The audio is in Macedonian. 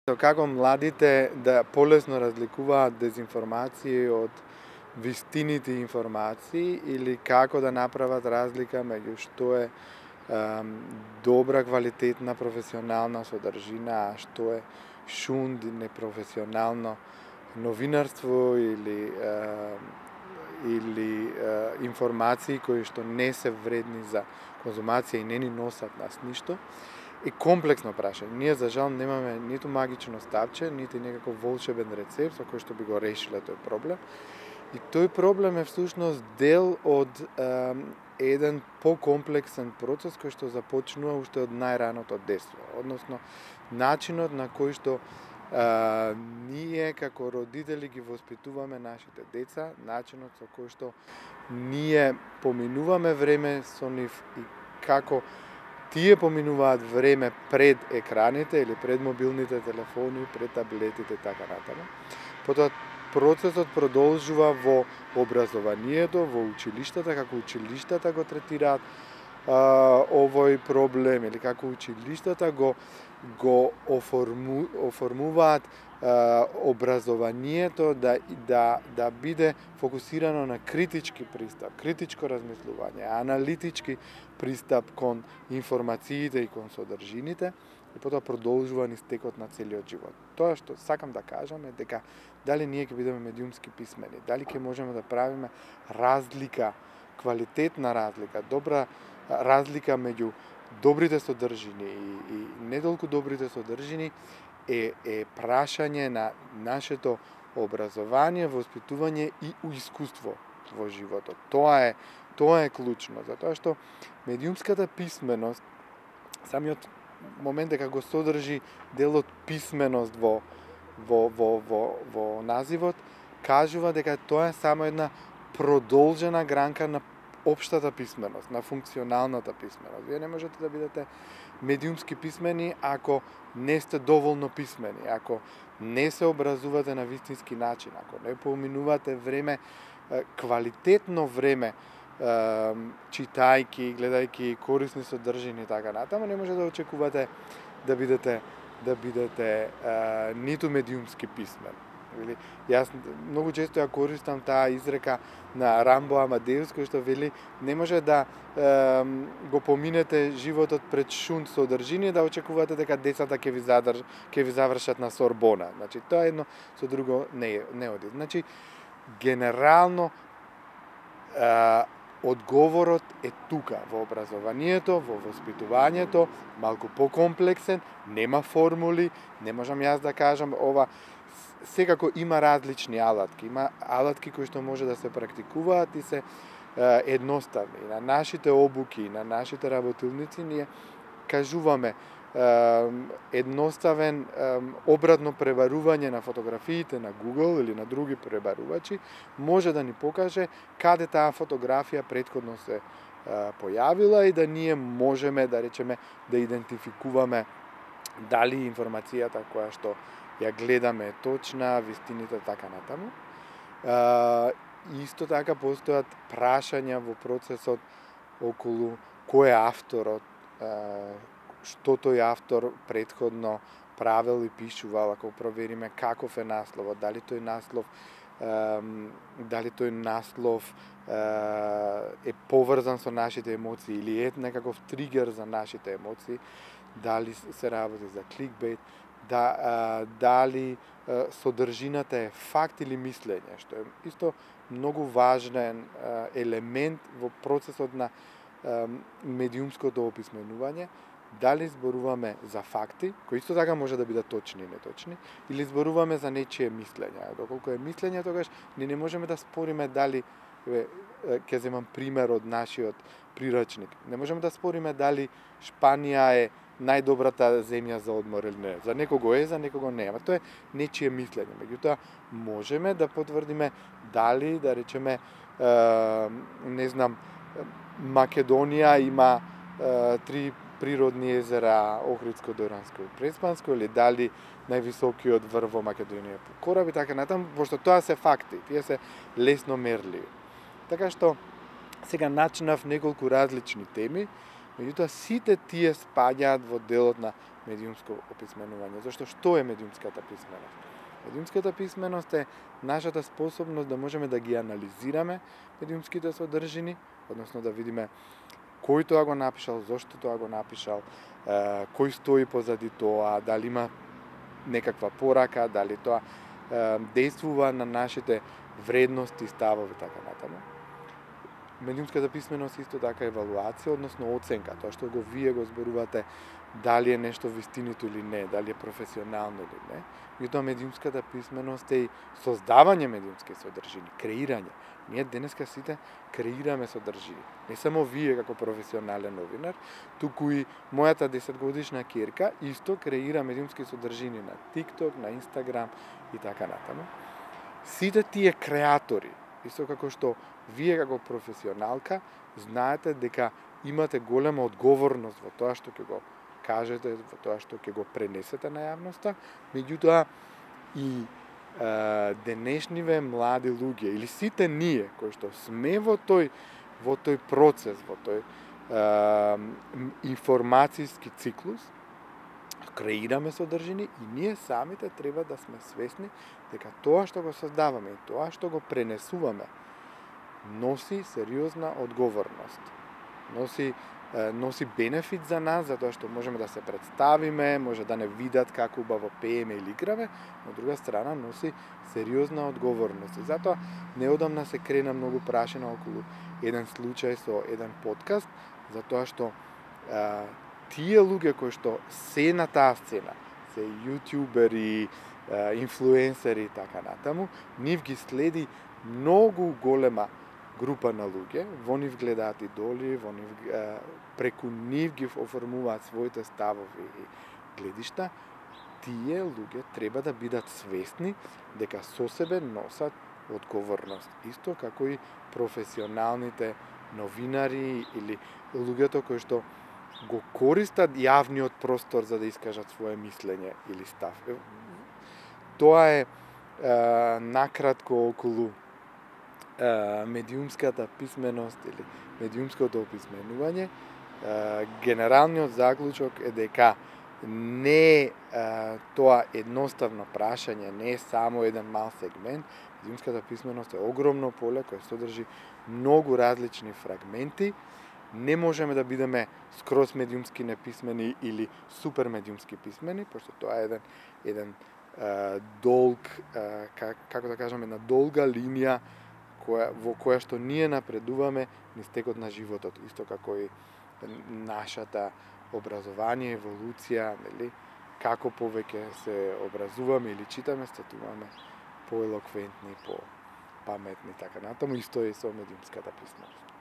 Како младите да полесно разликуваат дезинформации од вистините информации или како да направат разлика меѓу што е добра, квалитетна, професионална содржина, а што е шунд и непрофесионално новинарство или информации кои што не се вредни за конзумација и не ни носат нас ништо, е комплексно прашање. Ние за жал немаме ниту магично ставче, нити некаков волшебен рецепт со кој што би го решиле тој проблем. И тој проблем е всушност дел од еден покомплексен процес кој што започнува уште од најраното детство, односно начинот на кој што ние како родители ги воспитуваме нашите деца, начинот со кој што ние поминуваме време со нив и како тие поминуваат време пред екраните или пред мобилните телефони, пред таблетите и така натаму. Потоа процесот продолжува во образованието, во училиштата, како училиштата го третираат овој проблем или како училиштата го оформуваат образованието да биде фокусирано на критички пристап, критичко размислување, аналитички пристап кон информациите и кон содржините, и потоа продолжува низ текот на целиот живот. Тоа што сакам да кажам е дека дали ние ќе бидеме медиумски писмени, дали ќе можеме да правиме разлика, квалитетна разлика, добра разлика меѓу добрите содржини и недолку добрите содржини е прашање на нашето образование, воспитување и искуство во животот. Тоа е клучно, затоа што медиумската писменост, самиот момент дека го содржи делот писменост во називот, кажува дека тоа е само една продолжена гранка на општата писменост, на функционалната писменост. Вие не можете да бидете медиумски писмени ако не сте доволно писмени, ако не се образувате на вистински начин, ако не поминувате време, квалитетно време, читајки, гледајки корисни содржини и така натаму, не може да очекувате да бидете ниту медиумски писмен. Јас многу често ја користам таа изрека на Рамбо Амадеус, кој што вели не може да го поминете животот пред шунд содржини да очекувате дека децата ќе ви завршат на Сорбона. Значи тоа едно со друго не оди. Значи генерално одговорот е тука, во образованието, во воспитувањето, малку покомплексен, нема формули, не можам јас да кажам ова. Секако има различни алатки, има алатки кои што може да се практикуваат и се едноставни. На нашите обуки, на нашите работилници ние кажуваме едноставен обратно пребарување на фотографиите на Google или на други пребарувачи може да ни покаже каде таа фотографија претходно се појавила и да ние можеме да речеме да идентификуваме дали информацијата која што ја гледаме е точна, вистините така натаму. Исто така постојат прашања во процесот околу кој е авторот, што тој автор претходно правел и пишувал, ако провериме каков е насловот, дали тој наслов е поврзан со нашите емоции или е некаков тригер за нашите емоции, дали се работи за кликбейт, дали содржината е факт или мислење, што е исто многу важен елемент во процесот на медиумското описменување, дали зборуваме за факти, кои исто така може да бидат точни и неточни, или зборуваме за нечие мислење. Доколку е мислење, тогаш не можеме да спориме дали, ќе земам пример од нашиот прирачник, не можеме да спориме дали Шпанија е најдобрата земја за одмор или не. За некого е, за некого не. Ама тоа е нечие мислење. Меѓутоа, можеме да потврдиме дали, да речеме, не знам, Македонија има 3 природни езера, Охридско, Доранско и Преспанско, или дали највисокиот врв во Македонија по кораби, така натаму, пошто тоа се факти, тие се лесно мерливи. Така што, сега начинав неколку различни теми, Меѓутоа, сите тие спаѓаат во делот на медиумско описменување. Зашто што е медиумската писменост? Медиумската писменост е нашата способност да можеме да ги анализираме медиумските содржини, односно да видиме кој тоа го напишал, зошто тоа го напишал, кој стои позади тоа, дали има некаква порака, дали тоа действува на нашите вредности, ставови, така натаму. Медиумската писменост исто така е евалуација, односно оценка, тоа што вие го зборувате, дали е нешто вистинито или не, дали е професионално или не. Меѓутоа, медиумската писменост е и создавање медиумски содржини, креирање. Ние денеска сите креираме содржини. Не само вие како професионален новинар, туку и мојата 10-годишна ќерка исто креира медиумски содржини на TikTok, на Instagram и така натаму. Сите тие креатори, исто како што вие како професионалка знаете дека имате голема одговорност во тоа што ќе го кажете, во тоа што ќе го пренесете на јавноста, меѓутоа и денешниве млади луѓе или сите ние кои што сме во тој процес, во тој информацијски циклус, креираме содржини и ние самите треба да сме свесни дека тоа што го создаваме и тоа што го пренесуваме носи сериозна одговорност. Носи бенефит за нас, затоа што можеме да се представиме, може да не видат како убаво пееме или играме, но од друга страна носи сериозна одговорност. И затоа неодамна се крена многу прашина околу еден случај со еден подкаст, затоа што тие луѓе кои што се на таа сцена, се јутјубери, инфлуенсери и така натаму, нив ги следи многу голема група на луѓе, во нив гледаат идоли, преку нив ги оформуваат своите ставови и гледишта, тие луѓе треба да бидат свесни дека со себе носат одговорност. Исто како и професионалните новинари или луѓето кои што го користат јавниот простор за да искажат свое мислење или став. Тоа е накратко околу медиумската писменост или медиумското описменување. Генералниот заклучок е дека не е тоа едноставно прашање, не е само еден мал сегмент. Медиумската писменост е огромно поле кое содржи многу различни фрагменти. Не можеме да бидеме скроз медиумски неписмени или супер медиумски писмени, пошто тоа е еден долг, како да кажам, една долга линија во која што ние напредуваме низ текот на животот, исто како и нашата образование, еволуција, нели, како повеќе се образуваме или читаме, стануваме поелоквентни, попаметни, така натаму, исто е со медиумската писменост.